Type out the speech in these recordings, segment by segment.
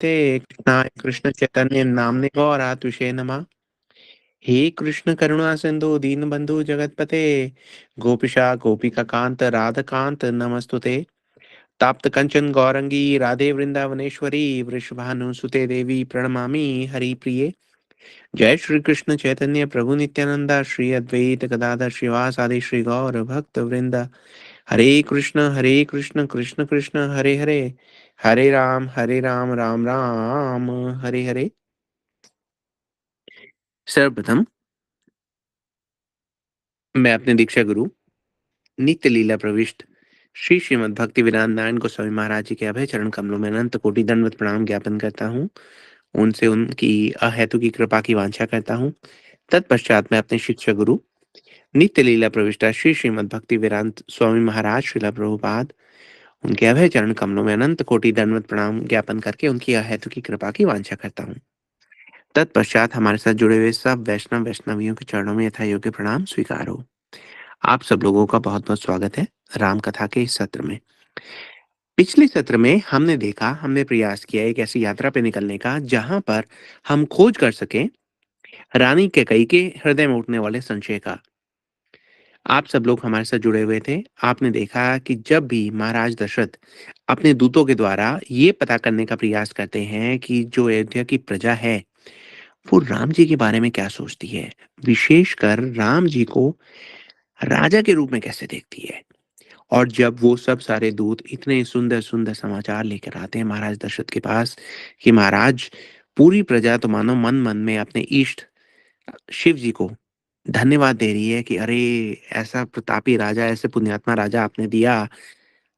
ते कृष्णाय कृष्ण चैतन्य नामने गौरात्विषे नमः। हे कृष्ण करुणा सिंधु दीनबंधु जगतपते गोपिशा गोपिका कांत राधकांत नमस्तुते। ताप्त कंचन गौरंगी राधे वृंदावनेश्वरी वृषभानुसुते देवी प्रणमामि हरिप्रिये। जय श्री कृष्ण चैतन्य प्रभु नित्यानंदा श्री अद्वैत गदाधर श्रीवासादि श्री गौर भक्त वृंद। हरे कृष्ण कृष्ण कृष्ण हरे हरे, हरे राम राम राम हरे हरे। सर्वप्रथम मैं अपने दीक्षा गुरु नित्य लीला प्रविष्ट श्री श्रीमद् भक्ति वेदांत नारायण गोस्वामी महाराज जी के अभय चरण कमलों में अनंत कोटि दंडवत प्रणाम ज्ञापन करता हूँ। उनसे उनकी अहेतु की कृपा की वांछा करता हूँ। तत्पश्चात मैं अपने शिक्षक गुरु नित्य लीला प्रविष्टा श्री श्रीमद् भक्ति वेदांत स्वामी महाराज श्रीला प्रभुपाद उनके अभय चरण कमलों में अनंत कोटि दंडवत प्रणाम ज्ञापन करके उनकी अहेतु की कृपा की वांछा करता हूँ। तत्पश्चात हमारे साथ जुड़े हुए सब वैष्णवियों के चरणों में यथा योग्य प्रणाम स्वीकार हो। आप सब लोगों का बहुत बहुत स्वागत है राम कथा के इस सत्र में। पिछले सत्र में हमने प्रयास किया एक ऐसी यात्रा पे निकलने का जहां पर हम खोज कर सकें रानी कैकेयी के हृदय में उठने वाले संशय का। आप सब लोग हमारे साथ जुड़े हुए थे। आपने देखा कि जब भी महाराज दशरथ अपने दूतों के द्वारा ये पता करने का प्रयास करते हैं कि जो अयोध्या की प्रजा है वो राम जी के बारे में क्या सोचती है, विशेषकर राम जी को राजा के रूप में कैसे देखती है, और जब वो सब सारे दूत इतने सुंदर सुंदर समाचार लेकर आते हैं महाराज दशरथ के पास कि महाराज पूरी प्रजा तो मानो मन मन में अपने इष्ट शिव जी को धन्यवाद दे रही है कि अरे ऐसा प्रतापी राजा, ऐसे पुण्यात्मा राजा आपने दिया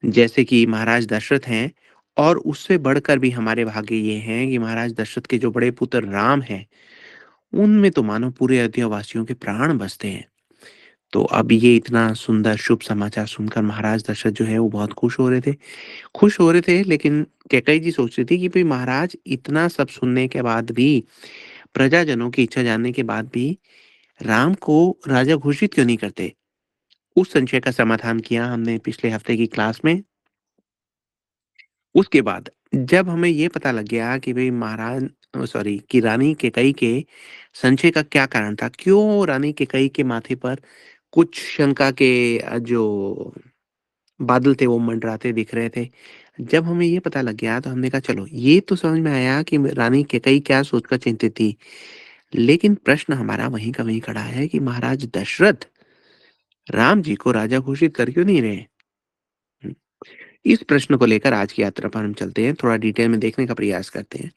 जैसे कि महाराज दशरथ हैं। और उससे बढ़कर भी हमारे भाग्य ये हैं कि महाराज दशरथ के जो बड़े पुत्र राम हैं उनमें तो मानो पूरे अयोध्या वासियों के प्राण बसते हैं। तो अब ये इतना सुंदर शुभ समाचार सुनकर महाराज दशरथ जो है वो बहुत खुश हो रहे थे। लेकिन कैकेयी जी सोच रही थी कि भाई महाराज इतना सब सुनने के बाद भी, प्रजाजनों की इच्छा जानने के बाद भी राम को राजा घोषित क्यों नहीं करते। उस संशय का समाधान किया हमने पिछले हफ्ते की क्लास में। उसके बाद जब हमें ये पता लग गया कि भाई महाराज सॉरी कि रानी कैकेयी के संशय का क्या कारण था, क्यों रानी कैकेयी के माथे पर कुछ शंका के जो बादल थे वो मंडराते दिख रहे थे। जब हमें ये पता लग गया तो हमने कहा चलो ये तो समझ में आया कि रानी कैकेयी क्या सोचकर चिंतित थी, लेकिन प्रश्न हमारा वहीं का वहीं खड़ा है कि महाराज दशरथ राम जी को राजा घोषित कर क्यों नहीं रहे। हम्म, इस प्रश्न को लेकर आज की यात्रा पर हम चलते हैं, थोड़ा डिटेल में देखने का प्रयास करते हैं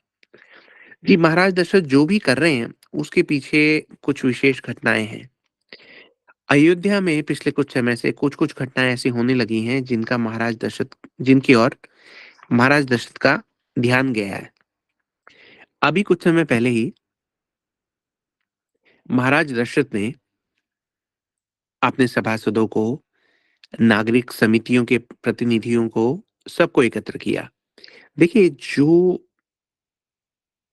कि महाराज दशरथ जो भी कर रहे हैं उसके पीछे कुछ विशेष घटनाएं हैं। अयोध्या में पिछले कुछ समय से कुछ कुछ घटनाएं ऐसी होने लगी हैं जिनकी ओर महाराज दशरथ का ध्यान गया है। अभी कुछ समय पहले ही महाराज दशरथ ने अपने सभासदों को, नागरिक समितियों के प्रतिनिधियों को, सबको एकत्र किया। देखिए जो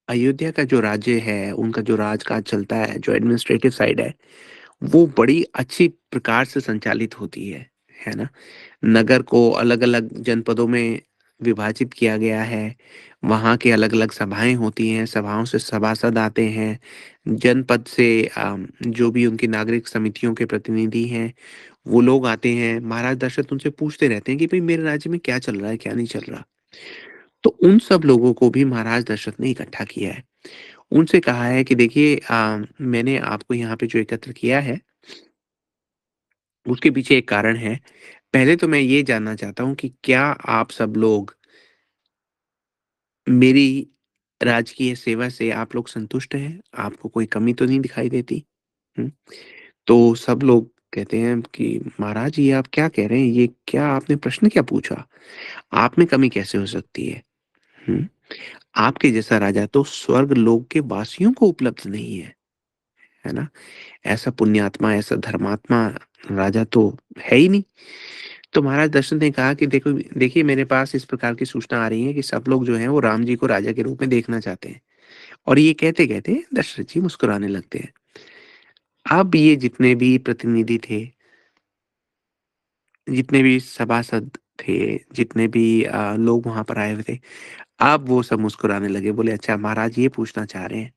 अयोध्या का जो राज्य है, उनका जो राजकाज चलता है, जो एडमिनिस्ट्रेटिव साइड है, वो बड़ी अच्छी प्रकार से संचालित होती है ना। नगर को अलग अलग जनपदों में विभाजित किया गया है। वहाँ के अलग अलग सभाएं होती हैं, सभाओं से सभासद आते हैं। जनपद से जो भी उनकी नागरिक समितियों के प्रतिनिधि हैं वो लोग आते हैं। महाराज दशरथ उनसे पूछते रहते हैं कि भाई मेरे राज्य में क्या चल रहा है, क्या नहीं चल रहा। तो उन सब लोगों को भी महाराज दशरथ ने इकट्ठा किया है। उनसे कहा है कि देखिए मैंने आपको यहाँ पे जो एकत्र किया है उसके पीछे एक कारण है। पहले तो मैं ये जानना चाहता हूँ कि क्या आप सब लोग मेरी राजकीय सेवा से आप लोग संतुष्ट हैं? आपको कोई कमी तो नहीं दिखाई देती? हुँ? तो सब लोग कहते हैं कि महाराज ये आप क्या कह रहे हैं? ये क्या आपने प्रश्न क्या पूछा? आप में कमी कैसे हो सकती है? हुँ? आपके जैसा राजा तो स्वर्ग लोक के वासियों को उपलब्ध नहीं है ना? ऐसा पुण्यात्मा, ऐसा धर्मात्मा राजा तो है ही नहीं। तो महाराज दशरथ ने कहा कि देखो देखिए मेरे पास इस प्रकार की सूचना आ रही है कि सब लोग जो हैं वो राम जी को राजा के रूप में देखना चाहते हैं। और ये कहते-कहते दशरथ जी मुस्कुराने लगते हैं। अब ये जितने भी प्रतिनिधि थे, जितने भी सभासद थे, जितने भी लोग वहाँ पर आए हुए थे, अब वो सब मुस्कुराने लगे, बोले अच्छा महाराज ये पूछना चाह रहे हैं।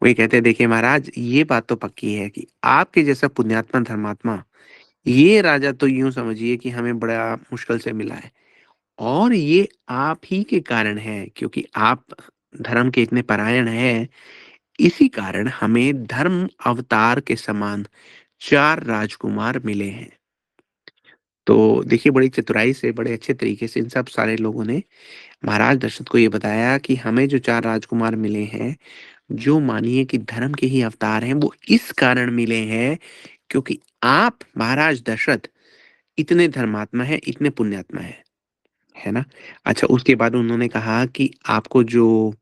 वो ये कहते हैं देखिए महाराज ये बात तो पक्की है कि आपके जैसा पुण्यात्मा धर्मात्मा ये राजा तो यूं समझिए कि हमें बड़ा मुश्किल से मिला है, और ये आप ही के कारण है, क्योंकि आप धर्म के इतने परायण हैं। इसी कारण हमें धर्म अवतार के समान 4 राजकुमार मिले हैं। तो देखिए बड़ी चतुराई से, बड़े अच्छे तरीके से इन सब सारे लोगों ने महाराज दशरथ को ये बताया कि हमें जो 4 राजकुमार मिले हैं, जो मानिए कि धर्म के ही अवतार हैं, वो इस कारण मिले हैं क्योंकि आप महाराज दशरथ इतने धर्मात्मा हैं, इतने पुण्यात्मा हैं। है ना? अच्छा, उसके बाद उन्होंने कहा कि आपको जो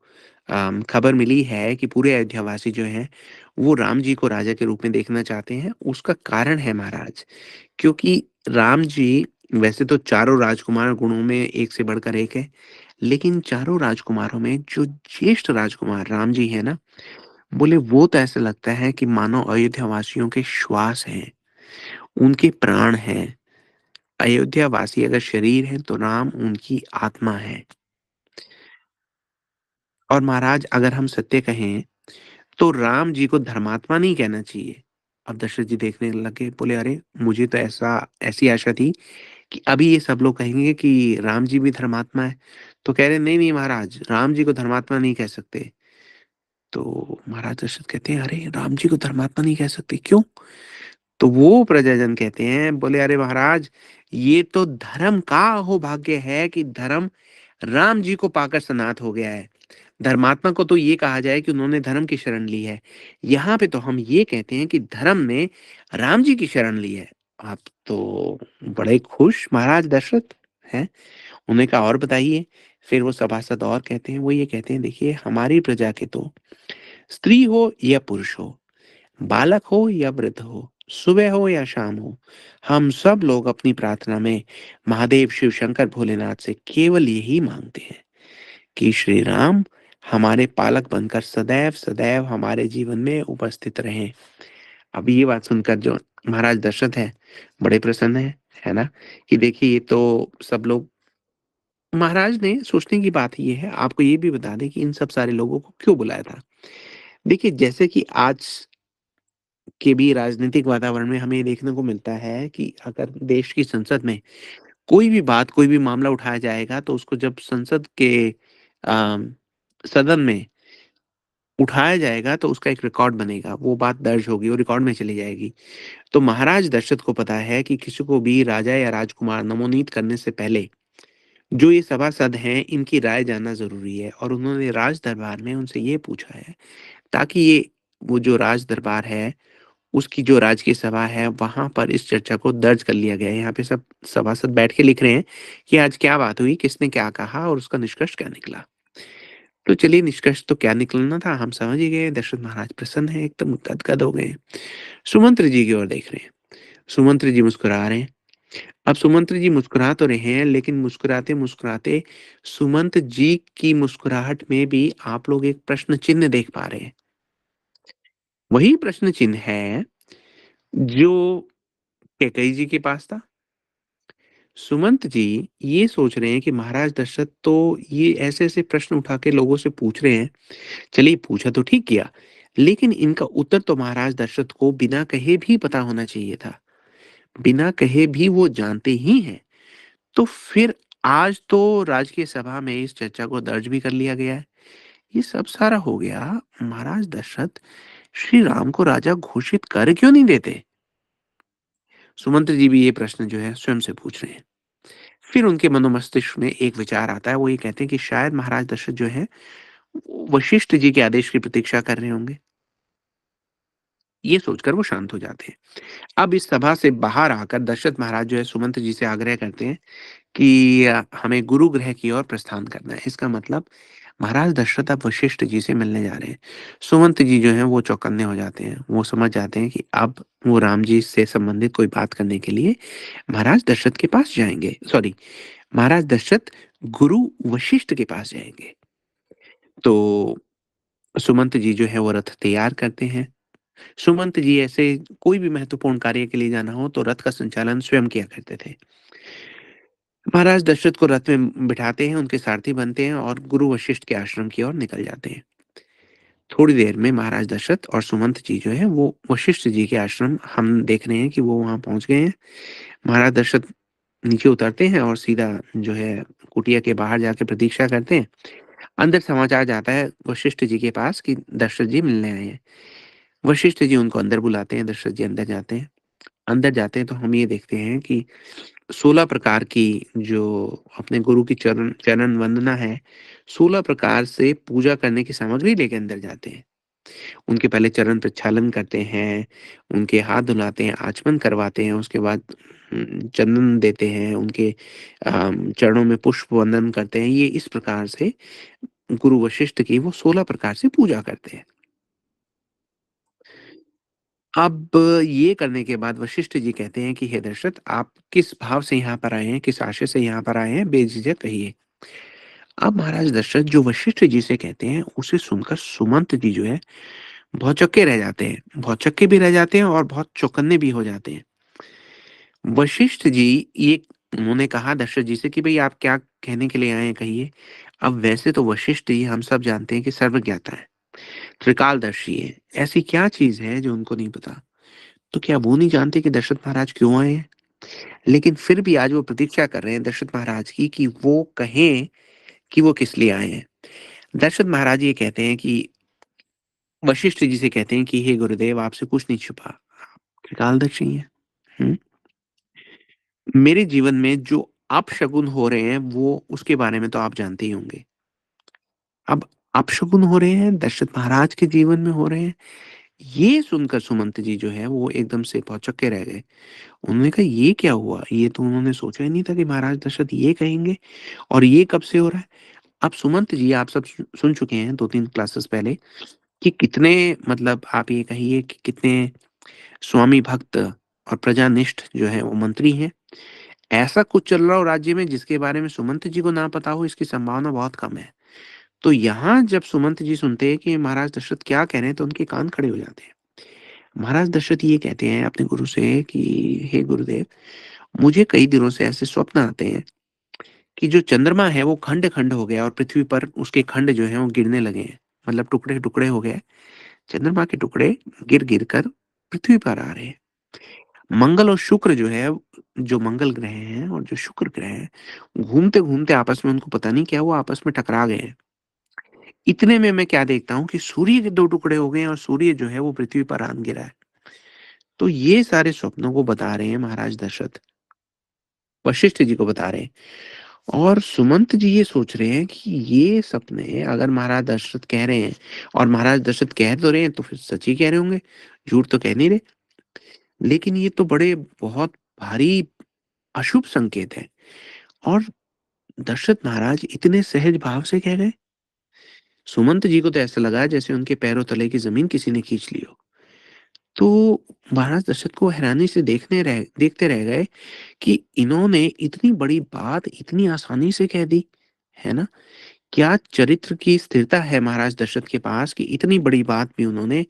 खबर मिली है कि पूरे अयोध्यावासी जो हैं, वो राम जी को राजा के रूप में देखना चाहते हैं, उसका कारण है महाराज, क्योंकि राम जी वैसे तो चारों राजकुमार गुणों में एक से बढ़कर एक है, लेकिन चारों राजकुमारों में जो ज्येष्ठ राजकुमार राम जी हैं ना, बोले वो तो ऐसा लगता है कि मानो अयोध्यावासियों के श्वास हैं, उनके प्राण हैं। अयोध्यावासी अगर शरीर है तो राम उनकी आत्मा है। और महाराज अगर हम सत्य कहें तो राम जी को धर्मात्मा नहीं कहना चाहिए। अब दशरथ जी देखने लगे, बोले अरे मुझे तो ऐसी आशा थी कि अभी ये सब लोग कहेंगे कि राम जी भी धर्मात्मा है। तो कह रहे नहीं नहीं महाराज, राम जी को धर्मात्मा नहीं कह सकते। तो महाराज दशरथ कहते हैं अरे राम जी को धर्मात्मा नहीं कह सकते, क्यों? तो वो प्रजाजन कहते हैं, बोले अरे महाराज ये तो धर्म का अहोभाग्य है कि धर्म राम जी को पाकर सनाथ हो गया है। धर्मात्मा को तो ये कहा जाए कि उन्होंने धर्म की शरण ली है। यहाँ पे तो हम ये कहते हैं कि धर्म ने राम जी की शरण ली है। आप तो बड़े खुश महाराज दशरथ हैं। उन्हें कहा और बताइए। फिर वो सभासद और कहते हैं, वो ये कहते हैं देखिए हमारी प्रजा के तो स्त्री हो या पुरुष हो, बालक हो या वृद्ध हो, सुबह हो या शाम हो, हम सब लोग अपनी प्रार्थना में महादेव शिव शंकर भोलेनाथ से केवल यही मांगते हैं कि श्री राम हमारे पालक बनकर सदैव सदैव हमारे जीवन में उपस्थित रहें। अब ये बात सुनकर जो महाराज दशरथ है बड़े प्रसन्न है ना, कि देखिए ये तो सब लोग, महाराज ने सोचने की बात ये है, आपको ये भी बता दें कि इन सब सारे लोगों को क्यों बुलाया था। देखिए जैसे कि आज के भी राजनीतिक वातावरण में हमें देखने को मिलता है कि अगर देश की संसद में कोई भी बात, कोई भी मामला उठाया जाएगा तो उसको जब संसद के अम, सदन में उठाया जाएगा तो उसका एक रिकॉर्ड बनेगा, वो बात दर्ज होगी, वो रिकॉर्ड में चली जाएगी। तो महाराज दशरथ को पता है कि किसी को भी राजा या राजकुमार नमोनीत करने से पहले जो ये सभासद हैं इनकी राय जानना ज़रूरी है, और उन्होंने राज दरबार में उनसे ये पूछा है ताकि ये वो जो राज दरबार है उसकी जो राजकीय सभा है वहां पर इस चर्चा को दर्ज कर लिया गया है। यहाँ पे सब सभासद बैठ के लिख रहे हैं कि आज क्या बात हुई, किसने क्या कहा और उसका निष्कर्ष क्या निकला। तो चलिए निष्कर्ष तो क्या निकलना था हम समझ ही गए। दशरथ महाराज प्रसन्न है, एकदम गदगद हो गए। सुमंत्र जी की ओर देख रहे हैं। सुमंत्र जी मुस्कुरा रहे हैं। अब सुमंत्र जी मुस्कुरा तो रहे हैं, लेकिन मुस्कुराते मुस्कुराते सुमंत जी की मुस्कुराहट में भी आप लोग एक प्रश्न चिन्ह देख पा रहे हैं। वही प्रश्न चिन्ह है जो कैकई जी के पास था। सुमंत जी ये सोच रहे हैं कि महाराज दशरथ तो ये ऐसे ऐसे प्रश्न उठा के लोगों से पूछ रहे हैं। चलिए पूछा तो ठीक किया, लेकिन इनका उत्तर तो महाराज दशरथ को बिना कहे भी पता होना चाहिए था। बिना कहे भी वो जानते ही हैं। तो फिर आज तो राजकीय सभा में इस चर्चा को दर्ज भी कर लिया गया है। ये सब सारा हो गया, महाराज दशरथ श्री राम को राजा घोषित कर क्यों नहीं देते? सुमंत जी भी ये प्रश्न जो है स्वयं से पूछ रहे हैं। फिर उनके मनोमस्तिष्क में एक विचार आता है, वो ये कहते हैं कि शायद महाराज दशरथ जो है वो वशिष्ठ जी के आदेश की प्रतीक्षा कर रहे होंगे। ये सोचकर वो शांत हो जाते हैं। अब इस सभा से बाहर आकर दशरथ महाराज जो है सुमंत जी से आग्रह करते हैं कि हमें गुरु गृह की ओर प्रस्थान करना है। इसका मतलब महाराज दशरथ अब वशिष्ठ जी से मिलने जा रहे हैं। सुमंत जी जो हैं वो चौकन्ने हो जाते हैं। वो समझ जाते हैं कि अब वो राम जी से संबंधित कोई बात करने के लिए महाराज दशरथ के पास जाएंगे, सॉरी, महाराज दशरथ गुरु वशिष्ठ के पास जाएंगे। तो सुमंत जी जो है वो रथ तैयार करते हैं। सुमंत जी ऐसे कोई भी महत्वपूर्ण कार्य के लिए जाना हो तो रथ का संचालन स्वयं किया करते थे। महाराज दशरथ को रथ में बिठाते हैं, उनके सारथी बनते हैं और गुरु वशिष्ठ के आश्रम की ओर निकल जाते हैं। थोड़ी देर में महाराज दशरथ और सुमंत जी जो है वो वशिष्ठ जी के आश्रम हम देख रहे हैं कि वो वहां पहुंच गए हैं। महाराज दशरथ नीचे उतरते हैं और सीधा जो है कुटिया के बाहर जाके प्रतीक्षा करते हैं। अंदर समाचार जाता है वशिष्ठ जी के पास कि दशरथ जी मिलने आए हैं। वशिष्ठ जी उनको अंदर बुलाते हैं, दशरथ जी अंदर जाते हैं। अंदर जाते हैं तो हम ये देखते हैं कि 16 प्रकार की जो अपने गुरु की चरण चरण वंदना है, 16 प्रकार से पूजा करने की सामग्री लेके अंदर जाते हैं। उनके पहले चरण प्रक्षालन करते हैं, उनके हाथ धुलाते हैं, आचमन करवाते हैं, उसके बाद चंदन देते हैं, उनके चरणों में पुष्प वंदन करते हैं। ये इस प्रकार से गुरु वशिष्ठ की वो 16 प्रकार से पूजा करते हैं। अब ये करने के बाद वशिष्ठ जी कहते हैं कि हे दशरथ, आप किस भाव से यहाँ पर आए हैं, किस आशय से यहाँ पर आए हैं, बेझिझक कहिए। अब महाराज दशरथ जो वशिष्ठ जी से कहते हैं उसे सुनकर सुमंत जी जो है भौचक्के रह जाते हैं, भौचक्के भी रह जाते हैं और बहुत चौकन्ने भी हो जाते हैं। वशिष्ठ जी ये उन्होंने कहा दशरथ जी से कि भाई आप क्या कहने के लिए आए हैं, कहिए। अब वैसे तो वशिष्ठ जी हम सब जानते हैं कि सर्वज्ञाता है, त्रिकालदर्शी है। ऐसी क्या चीज है जो उनको नहीं पता? तो क्या वो नहीं जानते कि दशरथ महाराज क्यों आए हैं? लेकिन फिर भी आज वो प्रतीक्षा कर रहे हैं दशरथ महाराज की कि वो कहें कि वो किस लिए आए हैं। दशरथ महाराज ये कहते हैं कि वशिष्ठ जी से कहते हैं कि हे गुरुदेव, आपसे कुछ नहीं छुपा, त्रिकालदर्शी हैं। हम्म। मेरे जीवन में जो अपशगुन हो रहे हैं वो उसके बारे में तो आप जानते ही होंगे। अब अपशगुन हो रहे हैं दशरथ महाराज के जीवन में हो रहे हैं। ये सुनकर सुमंत जी जो है वो एकदम से भौचक्के रह गए। उन्होंने कहा ये क्या हुआ? ये तो उन्होंने सोचा ही नहीं था कि महाराज दशरथ ये कहेंगे, और ये कब से हो रहा है? अब सुमंत जी आप सब सुन चुके हैं 2-3 क्लासेस पहले कि कितने, मतलब आप ये कहिए कि कितने स्वामी भक्त और प्रजानिष्ठ जो है वो मंत्री हैं। ऐसा कुछ चल रहा हो राज्य में जिसके बारे में सुमंत जी को ना पता हो, इसकी संभावना बहुत कम है। तो यहाँ जब सुमंत जी सुनते हैं कि महाराज दशरथ क्या कह रहे हैं तो उनके कान खड़े हो जाते हैं। महाराज दशरथ ये कहते हैं अपने गुरु से कि हे गुरुदेव, मुझे कई दिनों से ऐसे स्वप्न आते हैं कि जो चंद्रमा है वो खंड खंड हो गया और पृथ्वी पर उसके खंड जो है वो गिरने लगे हैं, मतलब टुकड़े टुकड़े हो गए। चंद्रमा के टुकड़े गिर गिर कर पृथ्वी पर आ रहे हैं। मंगल और शुक्र जो है, जो मंगल ग्रह हैं और जो शुक्र ग्रह हैं, घूमते घूमते आपस में उनको पता नहीं क्या हुआ, आपस में टकरा गए हैं। इतने में मैं क्या देखता हूँ कि सूर्य के दो टुकड़े हो गए हैं और सूर्य जो है वो पृथ्वी पर आन गिरा है। तो ये सारे स्वप्नों को बता रहे हैं महाराज दशरथ, वशिष्ठ जी को बता रहे हैं। और सुमंत जी ये सोच रहे हैं कि ये सपने अगर महाराज दशरथ कह रहे हैं, और महाराज दशरथ कह तो रहे हैं, तो फिर सच ही कह रहे होंगे, झूठ तो कह नहीं रहे। लेकिन ये तो बड़े बहुत भारी अशुभ संकेत है। और दशरथ महाराज इतने सहज भाव से कह गए। सुमंत जी को तो ऐसा लगा जैसे उनके पैरों तले की जमीन किसी ने खींच ली हो। तो महाराज दशरथ को हैरानी से देखते रह गए कि इन्होंने इतनी बड़ी बात इतनी आसानी से कह दी, है ना? क्या चरित्र की स्थिरता है महाराज दशरथ के पास कि इतनी बड़ी बात भी उन्होंने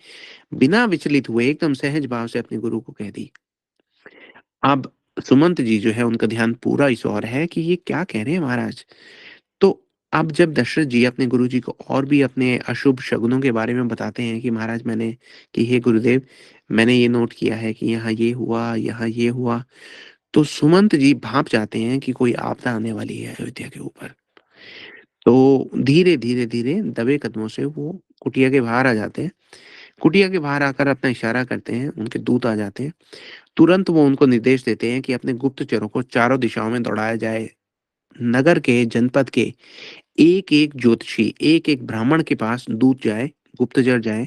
बिना विचलित हुए एकदम सहज भाव से अपने गुरु को कह दी। अब सुमंत जी जो है उनका ध्यान पूरा इस ओर है कि ये क्या कह रहे हैं महाराज। तो अब जब दशरथ जी अपने गुरु जी को और भी अपने अशुभ शगुनों के बारे में बताते हैं कि महाराज मैंने, कि हे गुरुदेव, मैंने ये नोट किया है कि यहाँ ये हुआ, यहाँ ये हुआ। तो सुमंत जी भाप जाते हैं कि कोई आपदा आने वाली है अयोध्या के ऊपर। तो धीरे धीरे धीरे दबे कदमों से वो कुटिया के बाहर आ जाते हैं। कुटिया के बाहर आकर अपना इशारा करते हैं, उनके दूत आ जाते हैं। तुरंत वो उनको निर्देश देते हैं कि अपने गुप्तचरों को चारों दिशाओं में दौड़ाया जाए। नगर के, जनपद के एक एक ज्योतिषी, एक एक ब्राह्मण के पास दूत जाए, गुप्तचर जाए,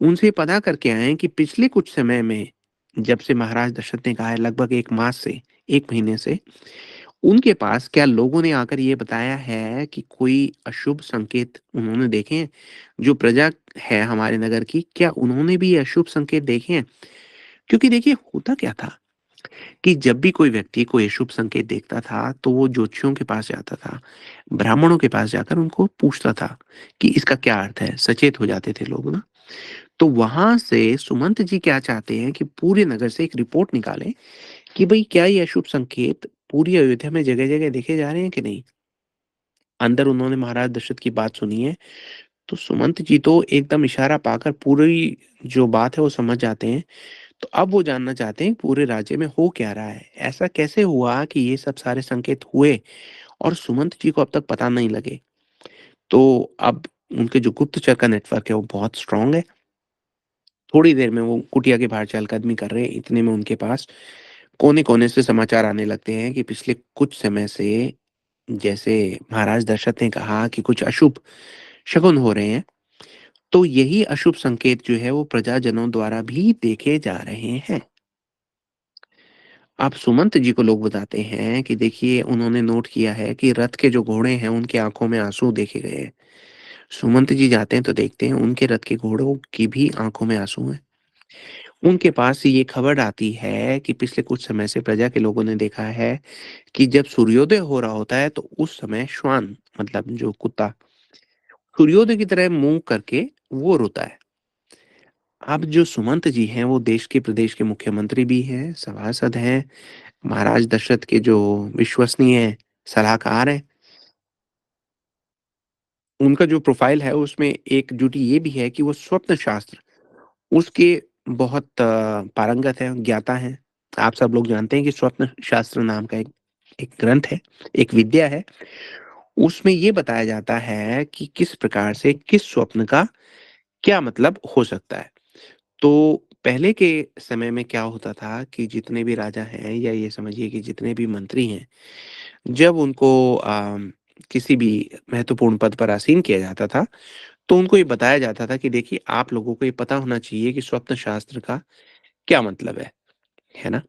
उनसे पता करके आए कि पिछले कुछ समय में, जब से महाराज दशरथ ने कहा है लगभग 1 मास से, 1 महीने से, उनके पास क्या लोगों ने आकर ये बताया है कि कोई अशुभ संकेत उन्होंने देखे हैं? जो प्रजा है हमारे नगर की, क्या उन्होंने भी ये अशुभ संकेत देखे हैं? क्योंकि देखिए होता क्या था कि जब भी कोई व्यक्ति कोई अशुभ संकेत देखता था तो वो ज्योतिषियों के पास जाता था, ब्राह्मणों के पास जाकर उनको पूछता था कि इसका क्या अर्थ है। सचेत हो जाते थे लोग ना। तो वहां से सुमंत जी क्या चाहते हैं कि पूरे नगर से एक रिपोर्ट निकालें कि भाई क्या ये अशुभ संकेत पूरी अयोध्या में जगह-जगह देखे जा रहे हैं कि नहीं? अंदर उन्होंने महाराज दशरथ की बात सुनी है, तो सुमंत जी तो एकदम इशारा पाकर पूरी जो बात है वो समझ जाते हैं। तो अब वो जानना चाहते हैं पूरे राज्य में हो क्या रहा है? ऐसा कैसे हुआ कि ये सब सारे संकेत हुए और सुमंत जी को अब तक पता नहीं लगे? तो अब उनके जो गुप्तचर का नेटवर्क है वो बहुत स्ट्रॉन्ग है। थोड़ी देर में वो कुटिया के बाहर चहलकदमी कर रहे हैं, इतने में उनके पास कोने-कोने से समाचार आने लगते हैं कि पिछले कुछ समय से जैसे महाराज दशरथ ने कहा कि कुछ अशुभ शकुन हो रहे हैं, तो यही अशुभ संकेत जो है वो प्रजाजनों द्वारा भी देखे जा रहे हैं। अब सुमंत जी को लोग बताते हैं कि देखिए उन्होंने नोट किया है कि रथ के जो घोड़े हैं उनकी आँखों में आँसू देखे गए हैं। सुमंत जी जाते हैं तो देखते हैं उनके रथ के घोड़ों की भी आँखों में आँसू हैं। उनके पास ये खबर आती है कि पिछले कुछ समय से प्रजा के लोगों ने देखा है कि जब सूर्योदय हो रहा होता है तो उस समय श्वान मतलब जो कुत्ता सूर्योदय की तरह मुँह करके वो रोता है। अब जो सुमंत जी हैं वो देश के प्रदेश के मुख्यमंत्री भी हैं, सभासद हैं, महाराज दशरथ के जो विश्वसनीय सलाहकार हैं। उनका जो प्रोफ़ाइल है उसमें एक ड्यूटी ये भी है कि वो स्वप्न शास्त्र उसके बहुत पारंगत हैं, ज्ञाता हैं। आप सब लोग जानते हैं कि स्वप्न शास्त्र नाम का एक एक ग्रंथ है, एक विद्या है। उसमें ये बताया जाता है कि किस प्रकार से किस स्वप्न का क्या मतलब हो सकता है। तो पहले के समय में क्या होता था कि जितने भी राजा हैं या ये समझिए कि जितने भी मंत्री हैं, जब उनको किसी भी महत्वपूर्ण पद पर आसीन किया जाता था, तो उनको ये बताया जाता था कि देखिए आप लोगों को ये पता होना चाहिए कि स्वप्न शास्त्र का क्या मतलब है ना?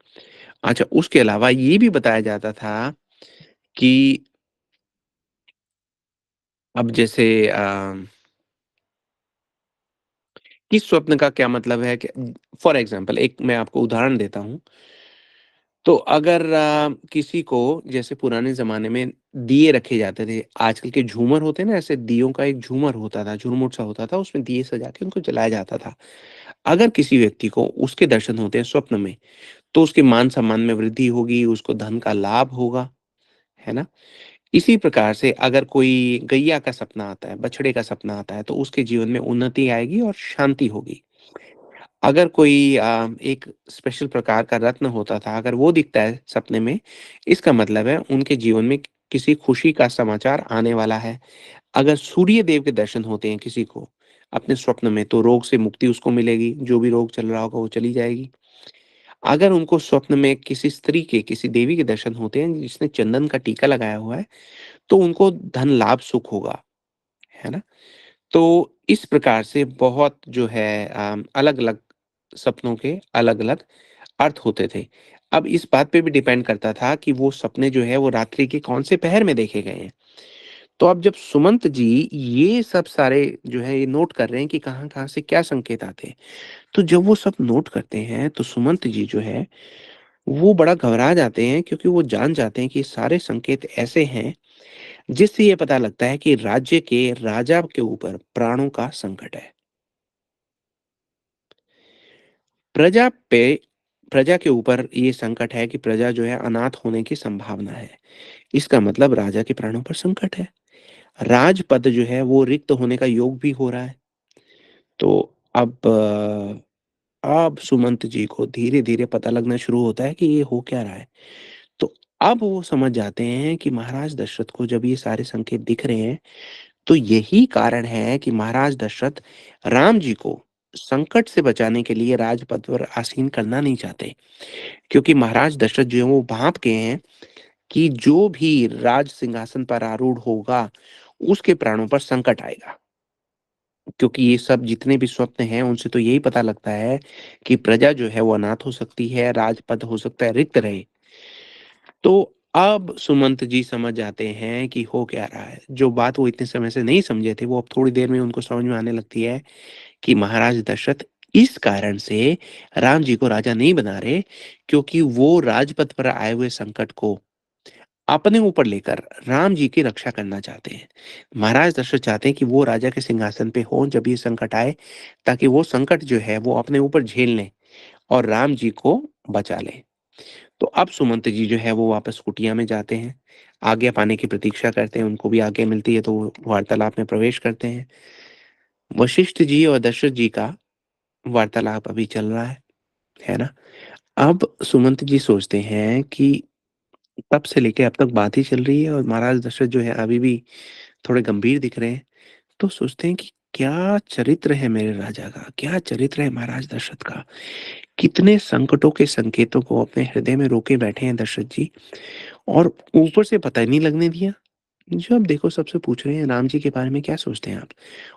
अच्छा उसके अलावा ये भी बताया जाता था कि अब जैसे किस स्वप्न का क्या मतलब है कि फॉर एग्ज़ाम्पल एक मैं आपको उदाहरण देता हूँ। तो अगर किसी को जैसे पुराने ज़माने में दिए रखे जाते थे, आजकल के झूमर होते हैं ना ऐसे दियों का एक झूमर होता था, झुरमुट सा होता था, उसमें दिए सजा के उनको जलाया जाता था। अगर किसी व्यक्ति को उसके दर्शन होते हैं स्वप्न में, तो उसके मान-सम्मान में वृद्धि होगी, उसको धन का लाभ होगा, है ना? इसी प्रकार से अगर कोई गैया का सपना आता है, बछड़े का सपना आता है, तो उसके जीवन में उन्नति आएगी और शांति होगी। अगर कोई एक स्पेशल प्रकार का रत्न होता था, अगर वो दिखता है सपने में, इसका मतलब है उनके जीवन में किसी खुशी का समाचार आने वाला है। अगर सूर्य देव के दर्शन होते हैं किसी को अपने स्वप्न में, तो रोग से मुक्ति उसको मिलेगी, जो भी रोग चल रहा होगा वो चली जाएगी। अगर उनको स्वप्न में किसी स्त्री के, किसी देवी के दर्शन होते हैं जिसने चंदन का टीका लगाया हुआ है, तो उनको धन लाभ सुख होगा, है ना? तो इस प्रकार से बहुत जो है अलग-अलग सपनों के अलग-अलग अर्थ होते थे। अब इस बात पे भी डिपेंड करता था कि वो सपने जो है वो रात्रि के कौन से पहर में देखे गए हैं। तो अब जब सुमंत जी ये सब सारे जो है ये नोट कर रहे हैं कि कहाँ-कहाँ से क्या संकेत आते हैं। तो जब वो सब नोट करते हैं तो सुमंत जी जो है वो बड़ा घबरा जाते हैं क्योंकि वो जान जाते हैं कि सारे संकेत ऐसे हैं जिससे ये पता लगता है कि राज्य के राजा के ऊपर प्राणों का संकट है। प्रजा पे प्रजा के ऊपर ये संकट है कि प्रजा जो है अनाथ होने की संभावना है। इसका मतलब राजा के प्राणों पर संकट है। राजपद जो है वो रिक्त होने का योग भी हो रहा है। तो अब सुमंत जी को धीरे-धीरे पता लगना शुरू होता है कि ये हो क्या रहा है। तो अब वो समझ जाते हैं कि महाराज दशरथ को जब ये सारे संकेत दिख रहे हैं, तो यही कारण है कि महाराज दशरथ राम जी को संकट से बचाने के लिए राजपद पर आसीन करना नहीं चाहते। क्योंकि महाराज दशरथ जो हैं वो भाँप गए हैं कि जो भी राज सिंहासन पर आरूढ़ होगा, उसके प्राणों पर संकट आएगा। क्योंकि ये सब जितने भी स्वप्न हैं, उनसे तो यही पता लगता है कि प्रजा जो है वो अनाथ हो सकती है, राजपद हो सकता है रिक्त रहे। तो अब सुमंत जी समझ जाते हैं कि हो क्या रहा है। जो बात वो इतने समय से नहीं समझे थे, वो अब थोड़ी देर में उनको समझ में आने लगती है कि महाराज दशरथ इस कारण से राम जी को राजा नहीं बना रहे, क्योंकि वो राजपद पर आए हुए संकट को अपने ऊपर लेकर राम जी की रक्षा करना चाहते हैं। महाराज दशरथ चाहते हैं कि वो राजा के सिंहासन पे हों जब ये संकट आए, ताकि वो संकट जो है वो अपने ऊपर झेल लें और राम जी को बचा लें। तो अब सुमंत जी जो है वो वापस कुटिया में जाते हैं, आज्ञा पाने की प्रतीक्षा करते हैं, उनको भी आज्ञा मिलती है तो वो वार्तालाप में प्रवेश करते हैं। वशिष्ठ जी और दशरथ जी का वार्तालाप अभी चल रहा है ना? अब सुमंत जी सोचते हैं कि तब से लेके अब तक बात ही चल रही है और महाराज दशरथ जो है अभी भी थोड़े गंभीर दिख रहे हैं। तो सोचते हैं कि क्या चरित्र है मेरे राजा का, क्या चरित्र है महाराज दशरथ का। कितने संकटों के संकेतों को अपने हृदय में रोके बैठे हैं दशरथ जी, और ऊपर से पता ही नहीं लगने दिया। जब देखो सबसे पूछ रहे हैं राम जी के बारे में क्या सोचते हैं आप,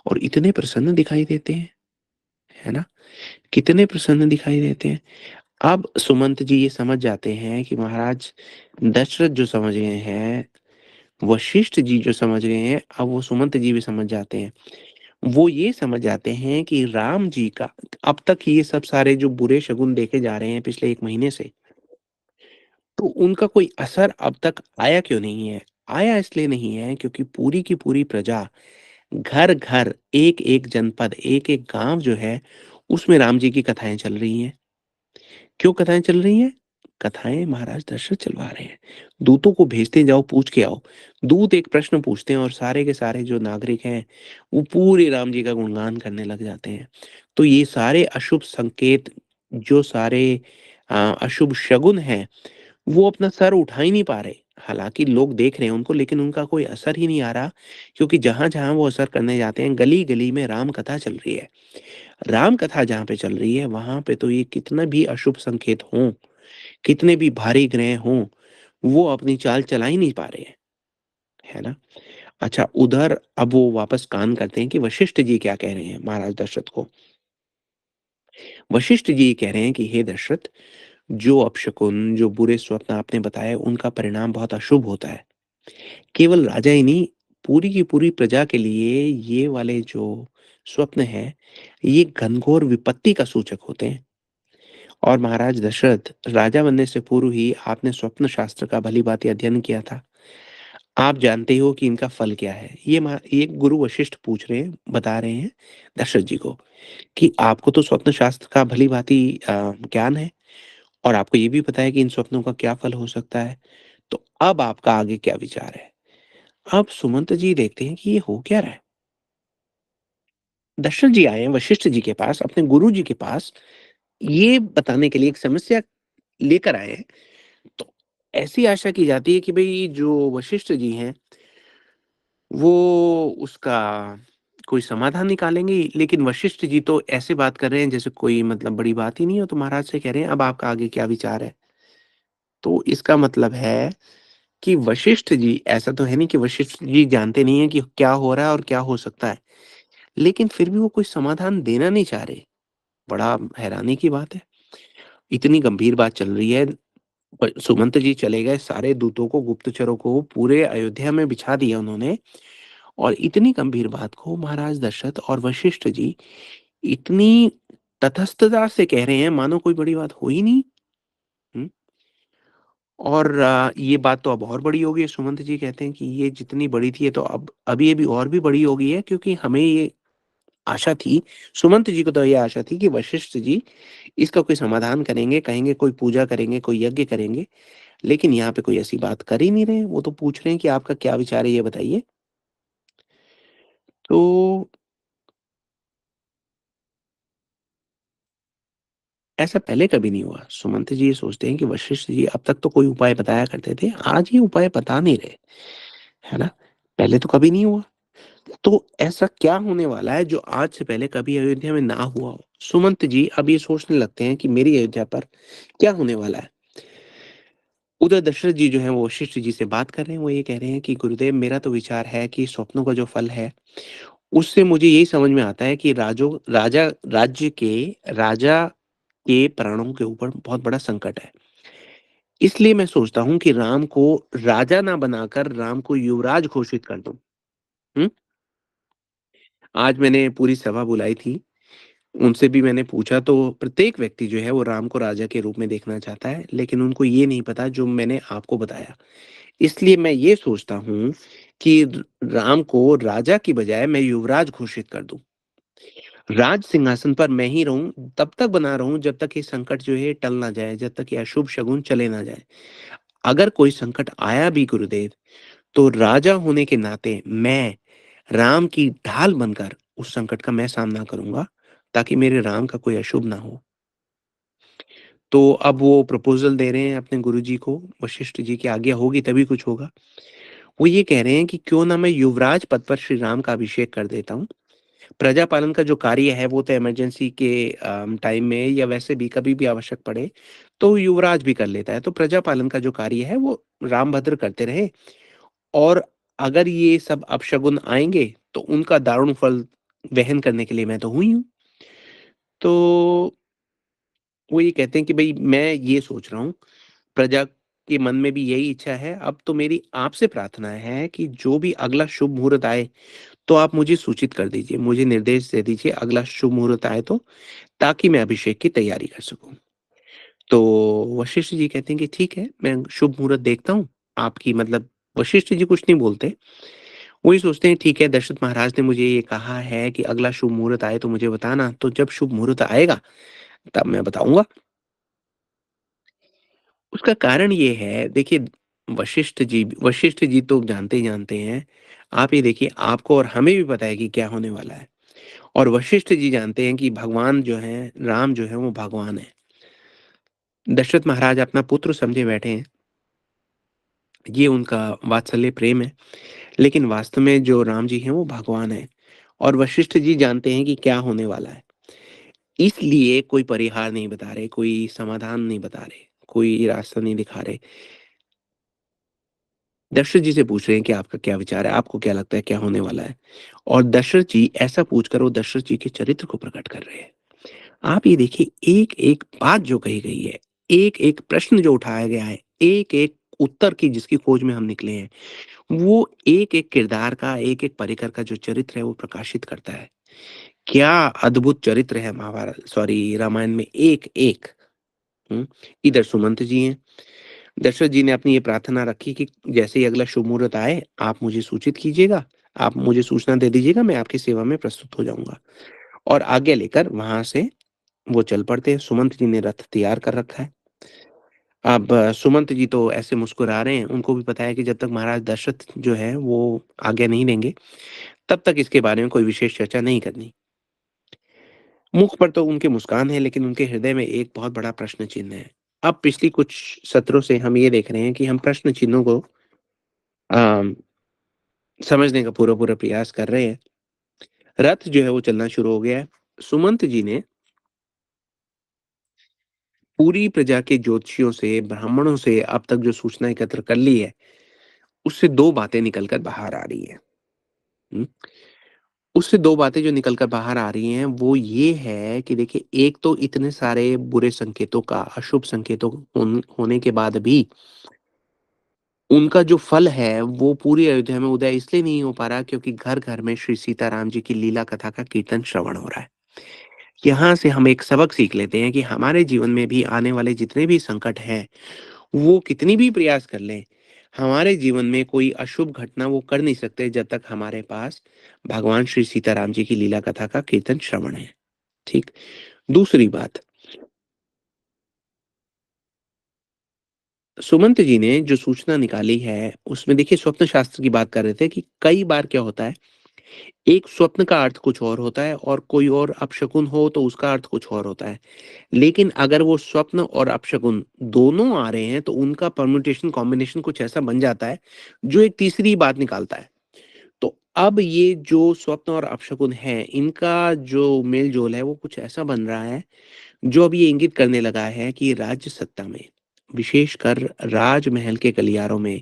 और इतने प्रसन्न दिखाई देते हैं, है ना? कितने प्रसन्न दिखाई देते हैं। अब सुमंत जी ये समझ जाते हैं कि महाराज दशरथ जो समझ गए हैं, वशिष्ठ जी जो समझ गए हैं, अब वो सुमंत जी भी समझ जाते हैं। वो ये समझ जाते हैं कि राम जी का अब तक ये सब सारे जो बुरे शगुन देखे जा रहे हैं पिछले 1 महीने से, तो उनका कोई असर अब तक आया क्यों नहीं है? आया इसलिए नहीं है क्योंकि पूरी की पूरी प्रजा, घर-घर, एक-एक जनपद, एक-एक गाँव जो है, उसमें राम जी की कथाएँ चल रही हैं। क्यों कथाएँ चल रही हैं? कथाएँ महाराज दशरथ चलवा रहे हैं। दूतों को भेजते जाओ, पूछ के आओ। दूत एक प्रश्न पूछते हैं और सारे के सारे जो नागरिक हैं, वो पूरे राम जी का गुणगान करने लग जाते हैं। तो ये सारे अशुभ संकेत, जो सारे अशुभ शगुन हैं, वो अपना सर उठा ही नहीं पा रहे। हालाँकि लोग देख रहे हैं उनको, लेकिन उनका कोई असर ही नहीं आ रहा, क्योंकि जहाँ-जहाँ वो असर करने जाते हैं, गली-गली में राम कथा चल रही है। राम कथा जहाँ पे चल रही है, वहाँ पे तो ये कितना भी अशुभ संकेत हों, कितने भी भारी ग्रह हों, वो अपनी चाल चला ही नहीं पा रहे हैं, है ना? अच्छा, उधर अब वो वापस कान करते हैं कि वशिष्ठ जी क्या कह रहे हैं महाराज दशरथ को। वशिष्ठ जी ये कह रहे हैं कि हे दशरथ, जो अपशकुन, जो बुरे स्वप्न आपने बताए, उनका परिणाम बहुत अशुभ होता है। केवल राजा ही नहीं, पूरी की पूरी प्रजा के लिए ये वाले जो स्वप्न हैं, ये घनघोर विपत्ति का सूचक होते हैं। और महाराज दशरथ, राजा बनने से पूर्व ही आपने स्वप्न शास्त्र का भली-भांति अध्ययन किया था। आप जानते हो कि इनका फल क्या है। ये गुरु वशिष्ठ पूछ रहे हैं, बता रहे हैं दशरथ जी को कि आपको तो स्वप्न शास्त्र का भली-भांति ज्ञान है, और आपको ये भी पता है कि इन स्वप्नों का क्या फल हो सकता है। तो अब आपका आगे क्या विचार है? अब सुमंत जी देखते हैं कि ये हो क्या रहा है। दशरथ जी आए हैं वशिष्ठ जी के पास, अपने गुरु जी के पास, ये बताने के लिए, एक समस्या लेकर आए हैं। तो ऐसी आशा की जाती है कि भई जो वशिष्ठ जी हैं, वो उसका कोई समाधान निकालेंगे, लेकिन वशिष्ठ जी तो ऐसे बात कर रहे हैं जैसे कोई मतलब बड़ी बात ही नहीं हो, तो महाराज से कह रहे हैं अब आपका आगे क्या विचार है? तो इसका मतलब है कि वशिष्ठ जी, ऐसा तो है नहीं कि वशिष्ठ जी जानते नहीं है कि क्या हो रहा है और क्या हो सकता है, लेकिन फिर भी वो कोई समाधान देना नहीं चाह रहे। बड़ा हैरानी की बात है। इतनी गंभीर बात चल रही है, सुमंत जी चले गए, सारे दूतों को, गुप्तचरों को पूरे अयोध्या में बिछा दिया उन्होंने, और इतनी गंभीर बात को महाराज दशरथ और वशिष्ठ जी इतनी तटस्थता से कह रहे हैं मानो कोई बड़ी बात हो ही नहीं। हुँ? और ये बात तो अब और बड़ी हो गई है। सुमंत जी कहते हैं कि ये जितनी बड़ी थी, ये तो अब अभी अभी और भी बड़ी हो गई है, क्योंकि हमें ये आशा थी, सुमंत जी को तो ये आशा थी कि वशिष्ठ जी इसका कोई समाधान करेंगे, कहेंगे कोई पूजा करेंगे, कोई यज्ञ करेंगे, लेकिन यहाँ पे कोई ऐसी बात कर ही नहीं रहे हैं। वो तो पूछ रहे हैं कि आपका क्या विचार है, ये बताइए। तो ऐसा पहले कभी नहीं हुआ। सुमंत जी ये सोचते हैं कि वशिष्ठ जी अब तक तो कोई उपाय बताया करते थे, आज ये उपाय बता नहीं रहे, है ना? पहले तो कभी नहीं हुआ। तो ऐसा क्या होने वाला है जो आज से पहले कभी अयोध्या में ना हुआ हो? सुमंत जी अब ये सोचने लगते हैं कि मेरी अयोध्या पर क्या होने वाला है? उधर दशरथ जी जो हैं वो वशिष्ठ जी से बात कर रहे हैं, वो ये कह रहे हैं कि गुरुदेव, मेरा तो विचार है कि स्वप्नों का जो फल है, उससे मुझे यही समझ में आता है कि राजा के प्राणों के ऊपर बहुत बड़ा संकट है। इसलिए मैं सोचता हूँ कि राम को राजा ना बनाकर राम को युवराज घोषित कर दूँ। हुँ? आज मैंने पूरी सभा बुलाई थी। उनसे भी मैंने पूछा, तो प्रत्येक व्यक्ति जो है वो राम को राजा के रूप में देखना चाहता है, लेकिन उनको ये नहीं पता जो मैंने आपको बताया। इसलिए मैं ये सोचता हूँ कि राम को राजा की बजाय मैं युवराज घोषित कर दूं। राज सिंहासन पर मैं ही रहूँ, तब तक बना रहूँ जब तक ये संकट जो है टल ना जाए, जब तक ये अशुभ शगुन चले ना जाए। अगर कोई संकट आया भी गुरुदेव, तो राजा होने के नाते मैं राम की ढाल बनकर उस संकट का मैं सामना करूँगा, ताकि मेरे राम का कोई अशुभ ना हो। तो अब वो प्रपोज़ल दे रहे हैं अपने गुरुजी को, वशिष्ठ जी की आज्ञा होगी तभी कुछ होगा। वो ये कह रहे हैं कि क्यों ना मैं युवराज पद पर श्री राम का अभिषेक कर देता हूँ। प्रजा पालन का जो कार्य है वो तो इमरजेंसी के टाइम में या वैसे भी कभी भी आवश्यक पड़े, तो युवराज भी कर लेता है। तो प्रजा पालन का जो कार्य है वो रामभद्र करते रहे, और अगर ये सब अपशगुन आएँगे, तो उनका दारुण फल वहन करने के लिए मैं तो हूँ ही हूँ। तो वो ये कहते हैं कि भई मैं ये सोच रहा हूँ, प्रजा के मन में भी यही इच्छा है, अब तो मेरी आपसे प्रार्थना है कि जो भी अगला शुभ मुहूर्त आए, तो आप मुझे सूचित कर दीजिए, मुझे निर्देश दे दीजिए अगला शुभ मुहूर्त आए तो, ताकि मैं अभिषेक की तैयारी कर सकूँ। तो वशिष्ठ जी कहते हैं कि ठीक है, मैं शुभ मुहूर्त देखता हूँ, आपकी मतलब वशिष्ठ जी कुछ नहीं बोलते, वही सोचते हैं ठीक है, दशरथ महाराज ने मुझे ये कहा है कि अगला शुभ मुहूर्त आए तो मुझे बताना, तो जब शुभ मुहूर्त आएगा, तब मैं बताऊँगा। उसका कारण ये है, देखिए वशिष्ठ जी तो जानते ही जानते हैं। आप ये देखिए, आपको और हमें भी पता है कि क्या होने वाला है, और वशिष्ठ जी जानते हैं कि भगवान जो हैं, राम जो है वो भगवान है। दशरथ महाराज अपना पुत्र समझे बैठे हैं, ये उनका वात्सल्य प्रेम है, लेकिन वास्तव में जो राम जी हैं वो भगवान हैं, और वशिष्ठ जी जानते हैं कि क्या होने वाला है। इसलिए कोई परिहार नहीं बता रहे, कोई समाधान नहीं बता रहे, कोई रास्ता नहीं दिखा रहे। दशरथ जी से पूछ रहे हैं कि आपका क्या विचार है? आपको क्या लगता है क्या होने वाला है? और दशरथ जी ऐसा पूछकर वो दशरथ जी के चरित्र को प्रकट कर रहे हैं। आप ये देखिए, एक-एक बात जो कही गई है, एक-एक प्रश्न जो उठाया गया है, एक-एक उत्तर की जिसकी खोज में हम निकले हैं, वो एक-एक किरदार का, एक-एक परिकर का जो चरित्र है वो प्रकाशित करता है। क्या अद्भुत चरित्र है महाभारत सॉरी रामायण में एक-एक। हुँ, इधर सुमंत जी हैं। दशरथ जी ने अपनी ये प्रार्थना रखी कि जैसे ही अगला शुभ मुहूर्त आए, आप मुझे सूचित कीजिएगा, आप मुझे सूचना दे दीजिएगा, मैं आपकी सेवा में प्रस्तुत हो जाऊँगा। और आज्ञा लेकर वहाँ से वो चल पड़ते हैं, सुमंत जी ने रथ तैयार कर रखा है। अब सुमंत जी तो ऐसे मुस्कुरा रहे हैं, उनको भी पता है कि जब तक महाराज दशरथ जो है वो आज्ञा नहीं देंगे, तब तक इसके बारे में कोई विशेष चर्चा नहीं करनी। मुख पर तो उनकी मुस्कान है, लेकिन उनके हृदय में एक बहुत बड़ा प्रश्न चिन्ह है। अब पिछली कुछ सत्रों से हम ये देख रहे हैं कि हम प्रश्न चिन्हों को अ, समझने का पूरा-पूरा प्रयास कर रहे हैं। रथ जो है वो चलना शुरू हो गया है। सुमंत जी ने पूरी प्रजा के ज्योतिषियों से, ब्राह्मणों से अब तक जो सूचना एकत्र कर ली है, उससे 2 बातें निकल कर बाहर आ रही हैं। हुँ? उससे 2 बातें जो निकल कर बाहर आ रही हैं, वो ये है कि देखिए, एक तो इतने सारे बुरे संकेतों का, अशुभ संकेतों होने के बाद भी उनका जो फल है, वो पूरी अयोध्या में उदय इसलिए नहीं हो पा रहा क्योंकि घर-घर में श्री सीताराम जी की लीला कथा का कीर्तन श्रवण हो रहा है। यहाँ से हम एक सबक सीख लेते हैं कि हमारे जीवन में भी आने वाले जितने भी संकट हैं, वो कितनी भी प्रयास कर लें, हमारे जीवन में कोई अशुभ घटना वो कर नहीं सकते जब तक हमारे पास भगवान श्री सीताराम जी की लीला कथा का कीर्तन श्रवण है। ठीक? दूसरी बात, सुमंत जी ने जो सूचना निकाली है, उसमें देखिए स्वप्न शास्त्र की बात कर रहे थे कि कई बार क्या होता है, एक स्वप्न का अर्थ कुछ और होता है और कोई और अपशकुन हो तो उसका अर्थ कुछ और होता है। लेकिन अगर वो स्वप्न और अपशकुन दोनों आ रहे हैं, तो उनका परम्यूटेशन कॉम्बिनेशन कुछ ऐसा बन जाता है, जो एक तीसरी बात निकालता है। तो अब ये जो स्वप्न और अपशकुन है, इनका जो मेल-जोल है, वो कुछ ऐसा बन रहा है, जो अब ये इंगित करने लगा है कि राज्य सत्ता में, विशेषकर राजमहल के गलियारों में,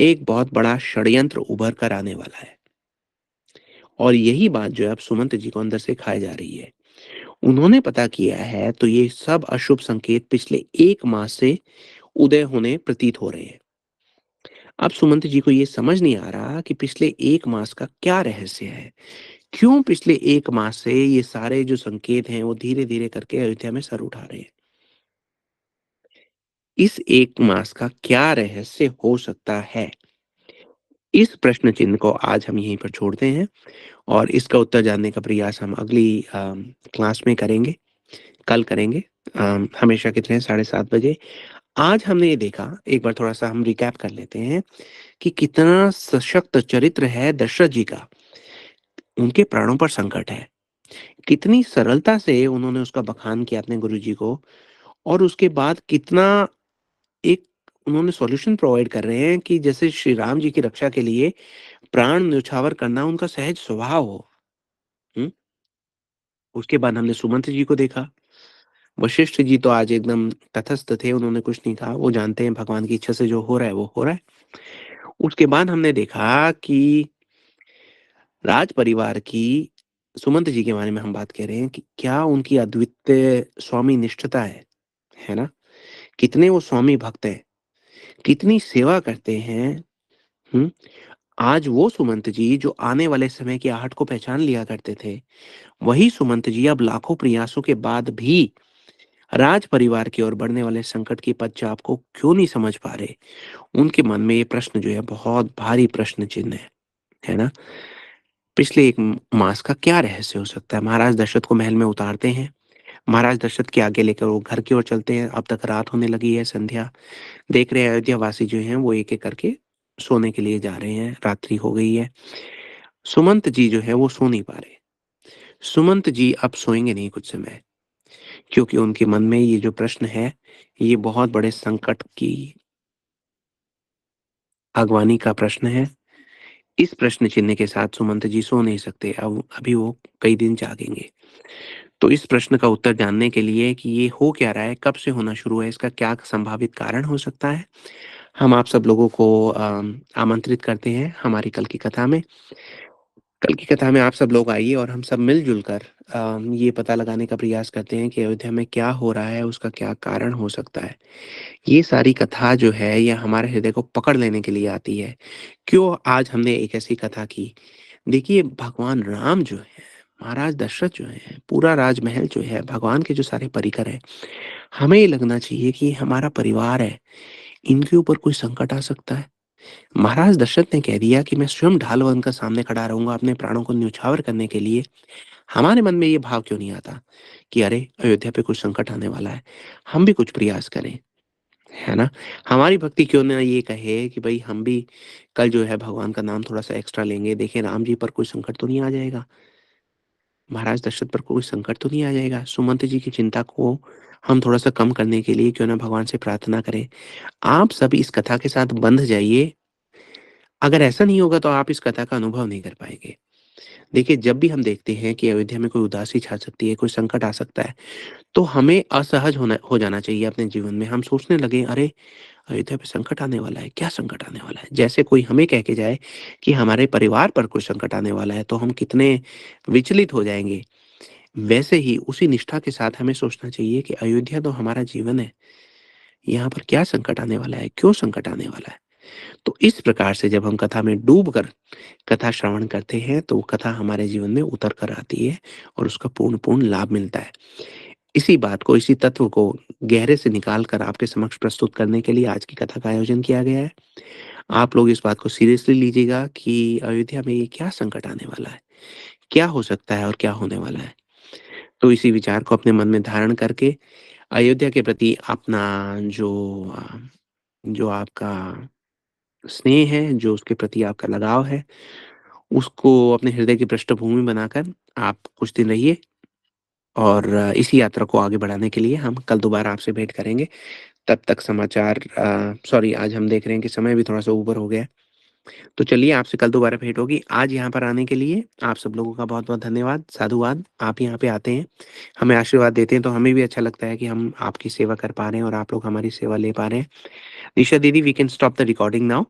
एक बहुत बड़ा षड्यंत्र उभर कर आने वाला है। और यही बात जो है अब सुमंत जी को अंदर से खाए जा रही है। उन्होंने पता किया है तो ये सब अशुभ संकेत पिछले 1 मास से उदय होने प्रतीत हो रहे हैं। अब सुमंत जी को ये समझ नहीं आ रहा कि पिछले 1 मास का क्या रहस्य है? क्यों पिछले 1 मास से ये सारे जो संकेत हैं वो धीरे-धीरे करके अयोध्या में सर उठा रहे हैं? इस 1 मास का क्या रहस्य हो सकता है? इस प्रश्न चिन्ह को आज हम यहीं पर छोड़ते हैं और इसका उत्तर जानने का प्रयास हम अगली क्लास में करेंगे, कल करेंगे, हमेशा की तरह 7:30 बजे। आज हमने ये देखा, एक बार थोड़ा-सा हम रिकैप कर लेते हैं कि कितना सशक्त चरित्र है दशरथ जी का। उनके प्राणों पर संकट है। कितनी सरलता से उन्होंने उसका बखान किया अपने गुरुजी को और उसके बाद कितना एक उन्होंने सॉल्यूशन प्रोवाइड कर रहे हैं कि जैसे श्री राम जी की रक्षा के लिए प्राण न्योछावर करना उनका सहज स्वभाव हो। हुँ? उसके बाद हमने सुमंत जी को देखा। वशिष्ठ जी तो आज एकदम तटस्थ थे, उन्होंने कुछ नहीं कहा, वो जानते हैं भगवान की इच्छा से जो हो रहा है, वो हो रहा है। उसके बाद हमने देखा कि राज परिवार की सुमंत जी के बारे में हम बात कर रहे हैं कि क्या उनकी अद्वितीय स्वामी निष्ठता है ना? कितने वो स्वामी भक्त हैं, कितनी सेवा करते हैं, हुँ? आज वो सुमंत जी जो आने वाले समय की आहट को पहचान लिया करते थे, वही सुमंत जी अब लाखों प्रयासों के बाद भी राज परिवार की ओर बढ़ने वाले संकट की पदचाप को क्यों नहीं समझ पा रहे? उनके मन में ये प्रश्न जो है बहुत भारी प्रश्न चिन्ह है ना? पिछले 1 मास का क्या रहस्य हो सकता है? महाराज दशरथ को महल में उतारते हैं, महाराज दशरथ की आज्ञा लेकर वो घर की ओर चलते हैं, अब तक रात होने लगी है, संध्या। देख रहे हैं अयोध्या वासी जो हैं वो एक-एक करके सोने के लिए जा रहे हैं, रात्रि हो गई है। सुमंत जी जो है वो सो नहीं पा रहे। सुमंत जी अब सोएँगे नहीं कुछ समय, क्योंकि उनके मन में ये जो प्रश्न है, ये बहुत बड़े संकट की अगवानी का प्रश्न है। इस प्रश्न चिन्ह के साथ सुमंत जी सो नहीं सकते, अब अभी वो कई दिन जागेंगे। तो इस प्रश्न का उत्तर जानने के लिए कि ये हो क्या रहा है, कब से होना शुरू है, इसका क्या संभावित कारण हो सकता है, हम आप सब लोगों को आमंत्रित करते हैं हमारी कल की कथा में। कल की कथा में आप सब लोग आइए और हम सब मिल-जुल कर ये पता लगाने का प्रयास करते हैं कि अयोध्या में क्या हो रहा है, उसका क्या कारण हो सकता है। ये सारी कथा जो है, ये हमारे हृदय को पकड़ लेने के लिए आती है। क्यों आज हमने एक ऐसी कथा की? देखिए, भगवान राम जो हैं, महाराज दशरथ जो हैं, पूरा राजमहल जो है, भगवान के जो सारे परिकर हैं, हमें ये लगना चाहिए कि ये हमारा परिवार है, इनके ऊपर कोई संकट आ सकता है। महाराज दशरथ ने कह दिया कि मैं स्वयं ढाल बनकर सामने खड़ा रहूँगा अपने प्राणों को न्योछावर करने के लिए। हमारे मन में ये भाव क्यों नहीं आता कि अरे! अयोध्या पे कुछ संकट आने वाला है, हम भी कुछ प्रयास करें, है ना? हमारी भक्ति क्यों ना ये कहे कि भई हम भी कल जो है भगवान का नाम थोड़ा-सा एक्स्ट्रा लेंगे, देखें राम जी पर कोई संकट तो नहीं आ जाएगा, महाराज दशरथ पर कोई संकट तो नहीं आ जाएगा। सुमंत जी की चिंता को हम थोड़ा-सा कम करने के लिए क्यों ना भगवान से प्रार्थना करें। आप सब इस कथा के साथ बंध जाइए, अगर ऐसा नहीं होगा तो आप इस कथा का अनुभव नहीं कर पाएँगे। देखिए, जब भी हम देखते हैं कि अयोध्या में कोई उदासी छा सकती है, कोई संकट आ सकता है, तो हमें असहज होना हो जाना चाहिए अपने जीवन में। हम सोचने लगे, "अरे! अयोध्या पे संकट आने वाला है, क्या संकट आने वाला है?" जैसे कोई हमें कह के जाए कि हमारे परिवार पर कोई संकट आने वाला है, तो हम कितने विचलित हो जाएँगे। वैसे ही उसी निष्ठा के साथ हमें सोचना चाहिए कि अयोध्या तो हमारा जीवन है, यहाँ पर क्या संकट आने वाला है, क्यों संकट आने वाला है? तो इस प्रकार से जब हम कथा में डूब कर कथा श्रवण करते हैं, तो वो कथा हमारे जीवन में उतर कर आती है और उसका पूर्ण-पूर्ण लाभ मिलता है। इसी बात को, इसी तत्व को गहरे से निकाल कर आपके समक्ष प्रस्तुत करने के लिए आज की कथा का आयोजन किया गया है। आप लोग इस बात को सीरियसली लीजिएगा कि अयोध्या में ये क्या संकट आने वाला है? क्या हो सकता है और क्या होने वाला है? तो इसी विचार को अपने मन में धारण करके अयोध्या के प्रति अपना जो जो आपका स्नेह है, जो उसके प्रति आपका लगाव है, उसको अपने हृदय की पृष्ठभूमि बनाकर आप कुछ दिन रहिए और इसी यात्रा को आगे बढ़ाने के लिए हम कल दोबारा आपसे भेंट करेंगे। तब तक समाचार सॉरी आज हम देख रहे हैं कि समय भी थोड़ा-सा ऊपर हो गया है। तो चलिए आपसे कल दोबारा भेंट होगी। आज यहाँ पर आने के लिए आप सब लोगों का बहुत-बहुत धन्यवाद, साधुवाद। आप यहाँ पे आते हैं, हमें आशीर्वाद देते हैं तो हमें भी अच्छा लगता है कि हम आपकी सेवा कर पा रहे हैं और आप लोग हमारी सेवा ले पा रहे हैं। निशा दीदी we can stop the recording now.